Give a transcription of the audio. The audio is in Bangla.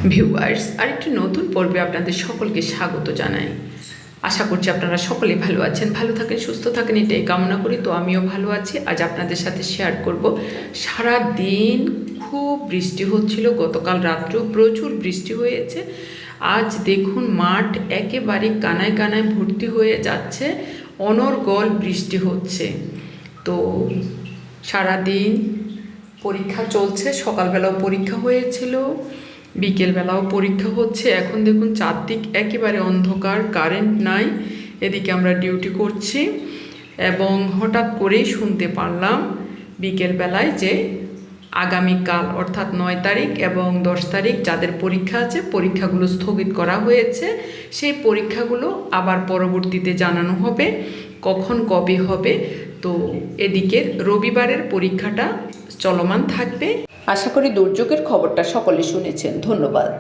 ভিউয়ার্স, আরেকটি নতুন পর্বে আপনাদের সকলকে স্বাগত জানাই। আশা করছি আপনারা সকলে ভালো আছেন, ভালো থাকেন, সুস্থ থাকেন, এটাই কামনা করি। তো আমিও ভালো আছি। আজ আপনাদের সাথে শেয়ার করব, সারা দিন খুব বৃষ্টি হচ্ছিল, গতকাল রাত্রেও প্রচুর বৃষ্টি হয়েছে। আজ দেখুন মাঠ একেবারে কানায় কানায় ভর্তি হয়ে যাচ্ছে, অনর্গল বৃষ্টি হচ্ছে। তো সারাদিন পরীক্ষা চলছে, সকালবেলাও পরীক্ষা হয়েছিল, বিকেলবেলাও পরীক্ষা হচ্ছে। এখন দেখুন চারদিক একেবারে অন্ধকার, কারেন্ট নাই, এদিকে আমরা ডিউটি করছি। এবং হঠাৎ করেই শুনতে পারলাম বিকেলবেলায় যে আগামীকাল অর্থাৎ 9 তারিখ এবং 10 তারিখ যাদের পরীক্ষা আছে, পরীক্ষাগুলো স্থগিত করা হয়েছে। সেই পরীক্ষাগুলো আবার পরবর্তীতে জানানো হবে কখন কবে হবে। তো এদিকের রবিবারের পরীক্ষাটা চলমান থাকবে। আশা করি দুর্যোগের খবরটা সকলে শুনেছেন। ধন্যবাদ।